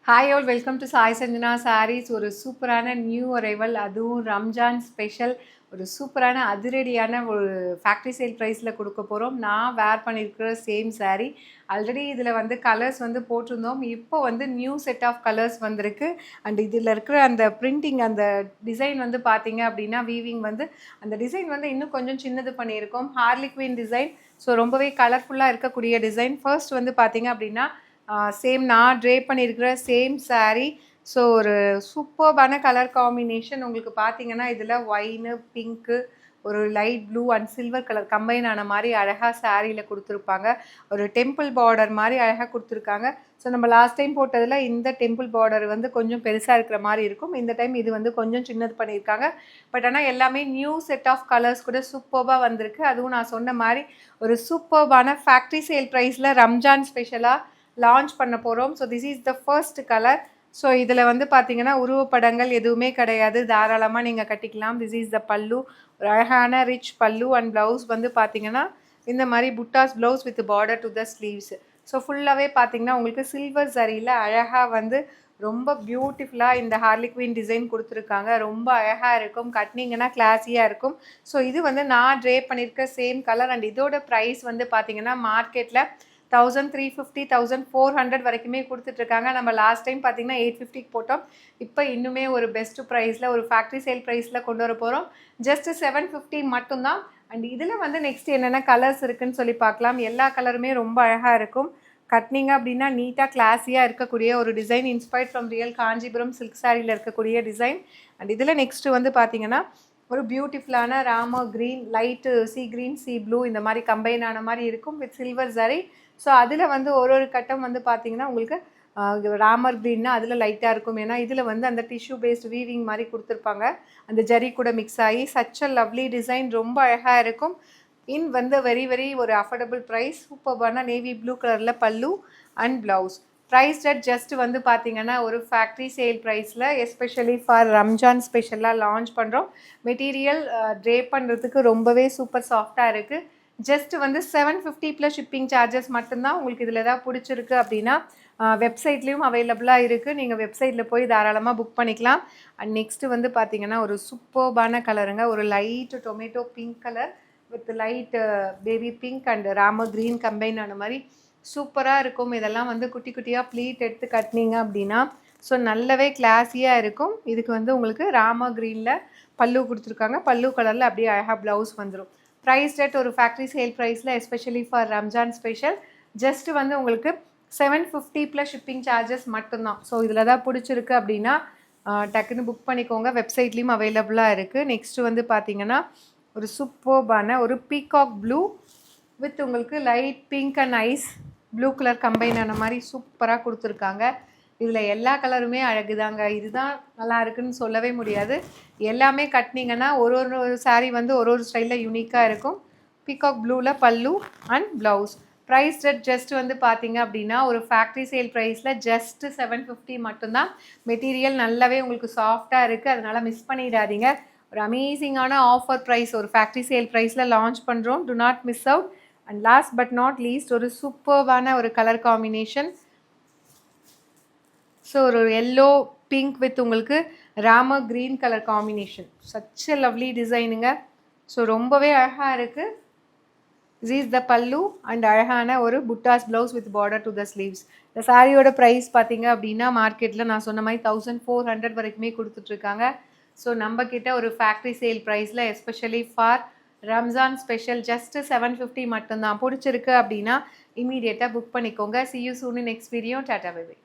Hi all welcome to Sai Sanjana Sarees. ஒரு சூப்பரான new arrival, அதுவும் ரம்ஜான் ஸ்பெஷல். ஒரு சூப்பரான அதிரடியான ஒரு ஃபேக்ட்ரி சேல் ப்ரைஸில் கொடுக்க போகிறோம். நான் வேர் பண்ணியிருக்கிற சேம் சாரீ. ஆல்ரெடி இதில் வந்து கலர்ஸ் வந்து போட்டிருந்தோம். இப்போ வந்து நியூ செட் ஆஃப் கலர்ஸ் வந்திருக்கு. அண்ட் இதில் இருக்கிற அந்த பிரிண்டிங், அந்த டிசைன் வந்து பார்த்தீங்க அப்படின்னா வீவிங் வந்து அந்த டிசைன் வந்து இன்னும் கொஞ்சம் சின்னது பண்ணியிருக்கோம். Harley queen design. ஸோ ரொம்பவே கலர்ஃபுல்லாக இருக்கக்கூடிய டிசைன். ஃபர்ஸ்ட் வந்து பார்த்தீங்க அப்படின்னா சேம் நான் ட்ரே பண்ணியிருக்கிற சேம் சாரீ. ஸோ ஒரு சூப்பர்பான கலர் காம்பினேஷன். உங்களுக்கு பார்த்தீங்கன்னா இதில் ஒயினு, பிங்க்கு, ஒரு light blue and silver colour combine ஆன மாதிரி அழகாக சாரியில் கொடுத்துருப்பாங்க. ஒரு டெம்பிள் பார்டர் மாதிரி அழகாக கொடுத்துருக்காங்க. ஸோ நம்ம லாஸ்ட் டைம் போட்டதில் இந்த டெம்பிள் பார்டர் வந்து கொஞ்சம் பெருசாக இருக்கிற மாதிரி இருக்கும். இந்த டைம் இது வந்து கொஞ்சம் சின்னது பண்ணியிருக்காங்க. பட் ஆனால் எல்லாமே நியூ செட் ஆஃப் கலர்ஸ் கூட சூப்பர்பாக வந்திருக்கு. அதுவும் நான் சொன்ன மாதிரி ஒரு சூப்பர்பான ஃபேக்ட்ரி சேல் ப்ரைஸில் ரம்ஜான் ஸ்பெஷலாக லான்ச் பண்ண போகிறோம். So this is the first colour. So இதில் வந்து பார்த்தீங்கன்னா உருவப்படங்கள் எதுவுமே கிடையாது, தாராளமாக நீங்கள் கட்டிக்கலாம். திஸ் இஸ் த பல்லு. ஒரு அழகான ரிச் பல்லு அண்ட் ப்ளவுஸ் வந்து பார்த்தீங்கன்னா இந்த மாதிரி புட்டாஸ் blouse with border to the sleeves. So ஃபுல்லாகவே பார்த்தீங்கன்னா உங்களுக்கு சில்வர் சரியில் அழகாக வந்து ரொம்ப பியூட்டிஃபுல்லாக இந்த ஹார்லி குயின் டிசைன் கொடுத்துருக்காங்க. ரொம்ப அழகாக இருக்கும், கட்டினீங்கன்னா கிளாஸியாக இருக்கும். ஸோ இது வந்து நான் ட்ரே பண்ணியிருக்க சேம் கலர். அண்ட் இதோட ப்ரைஸ் வந்து பார்த்தீங்கன்னா மார்க்கெட்டில் 1350 1400 வரைக்குமே கொடுத்துட்ருக்காங்க. நம்ம லாஸ்ட் டைம் பார்த்தீங்கன்னா 850 போட்டோம். இப்போ இன்னுமே ஒரு பெஸ்ட் ப்ரைஸில், ஒரு ஃபேக்ட்ரி சேல் ப்ரைஸில் கொண்டு வர போகிறோம். ஜஸ்ட் 750 மட்டும்தான். அண்ட் இதில் வந்து நெக்ஸ்ட் என்னென்ன கலர்ஸ் இருக்குதுன்னு சொல்லி பார்க்கலாம். எல்லா கலருமே ரொம்ப அழகாக இருக்கும். கட்டினீங்க அப்படின்னா நீட்டாக கிளாஸியாக இருக்கக்கூடிய ஒரு design, inspired from real Kanchipuram silk சாரியில் இருக்கக்கூடிய டிசைன். அண்ட் இதில் நெக்ஸ்ட்டு வந்து பார்த்தீங்கன்னா ஒரு பியூட்டிஃபுல்லான Ramar green, light C green, C blue இந்த மாதிரி கம்பைன் ஆன மாதிரி இருக்கும் வித் சில்வர் ஜரி. ஸோ அதில் வந்து ஒரு ஒரு கட்டம் வந்து பார்த்தீங்கன்னா உங்களுக்கு ராமர் க்ரீன்னா அதில் லைட்டாக இருக்கும். ஏன்னா இதில் வந்து அந்த டிஷ்யூ பேஸ்ட் வீவிங் மாதிரி கொடுத்துருப்பாங்க. அந்த ஜரி கூட மிக்ஸ் ஆகி சச் அ லவ்லி டிசைன், ரொம்ப அழகாக இருக்கும். இன் வந்து வெரி வெரி ஒரு அஃபோர்டபுள் ப்ரைஸ். சூப்பர்பான நேவி ப்ளூ கலரில் pallu and blouse. Price at just வந்து பார்த்தீங்கன்னா ஒரு ஃபேக்ட்ரி சேல் ப்ரைஸில் எஸ்பெஷலி ஃபார் ரம்ஜான் ஸ்பெஷலாக லான்ச் பண்ணுறோம். மெட்டீரியல் ட்ரே பண்ணுறதுக்கு ரொம்பவே சூப்பர் சாஃப்டாக இருக்குது. ஜஸ்ட் வந்து 750 ப்ளஸ் ஷிப்பிங் சார்ஜஸ் மட்டும்தான். உங்களுக்கு இதில் ஏதாவது பிடிச்சிருக்கு அப்படின்னா வெப்சைட்லேயும் அவைலபிளாக இருக்குது. நீங்கள் வெப்சைட்டில் போய் தாராளமாக புக் பண்ணிக்கலாம். அண்ட் நெக்ஸ்ட்டு வந்து பார்த்தீங்கன்னா ஒரு சூப்பர்பான கலருங்க. ஒரு light tomato pink colour with light baby pink and Rama green combine ஆன மாதிரி சூப்பராக இருக்கும். இதெல்லாம் வந்து குட்டி குட்டியாக ப்ளீட் எடுத்து கட்டினீங்க அப்படின்னா ஸோ நல்லாவே கிளாஸியாக இருக்கும். இதுக்கு வந்து உங்களுக்கு ராம க்ரீனில் பல்லு கொடுத்துருக்காங்க. பல்லு கலரில் அப்படியே அழகாக ப்ளவுஸ் வந்துடும். ப்ரைஸ் ரேட் ஒரு ஃபேக்ட்ரி சேல் ப்ரைஸில் especially for Ramzan special just வந்து உங்களுக்கு 750 ப்ளஸ் ஷிப்பிங் சார்ஜஸ் மட்டும்தான். ஸோ இதில் தான் பிடிச்சிருக்கு அப்படின்னா டக்குன்னு புக் பண்ணிக்கோங்க. வெப்சைட்லேயும் அவைலபிளாக இருக்குது. நெக்ஸ்ட்டு வந்து பார்த்தீங்கன்னா ஒரு சூப்பர்பான ஒரு பீகாக் ப்ளூ வித் உங்களுக்கு light pink and ice blue colour combine ஆன மாதிரி சூப்பராக கொடுத்துருக்காங்க. இதில் எல்லா கலருமே அழகுதாங்க. இதுதான் நல்லா இருக்குன்னு சொல்லவே முடியாது. எல்லாமே கட்டினீங்கன்னா ஒரு ஒரு சாரீ வந்து ஒரு ஒரு ஸ்டைலில் யூனிக்காக இருக்கும். பீகாக் ப்ளூவில் pallu and blouse. Price rate just வந்து பார்த்தீங்க அப்படின்னா ஒரு ஃபேக்ட்ரி சேல் ப்ரைஸில் ஜஸ்ட் 750 மட்டும்தான். மெட்டீரியல் நல்லாவே உங்களுக்கு சாஃப்டாக இருக்குது, அதனால் மிஸ் பண்ணிடாதீங்க. ஒரு அமேசிங்கான ஆஃபர் ப்ரைஸ், ஒரு ஃபேக்ட்ரி சேல் ப்ரைஸில் லான்ச் பண்ணுறோம். Do not miss out. And last but not least ஒரு சூப்பர்வான ஒரு கலர் காம்பினேஷன். ஸோ ஒரு எல்லோ பிங்க் வித் உங்களுக்கு ராம green colour combination. Such a lovely டிசைனுங்க. ஸோ ரொம்பவே அழகாக இருக்குது. திஸ் இஸ் த பல்லு அண்ட் அழகான ஒரு புட்டாஸ் blouse with border to the sleeves. இந்த சாரியோட ப்ரைஸ் பார்த்தீங்க அப்படின்னா மார்க்கெட்டில் நான் சொன்ன மாதிரி 1400 வரைக்குமே கொடுத்துட்ருக்காங்க. ஸோ நம்மக்கிட்ட ஒரு ஃபேக்ட்ரி சேல் ப்ரைஸில் especially for Ramzan special just 750 மட்டும்தான். பிடிச்சிருக்கு அப்படின்னா இமீடியட்டாக புக் பண்ணிக்கோங்க. See you soon in next video. Tata bye by.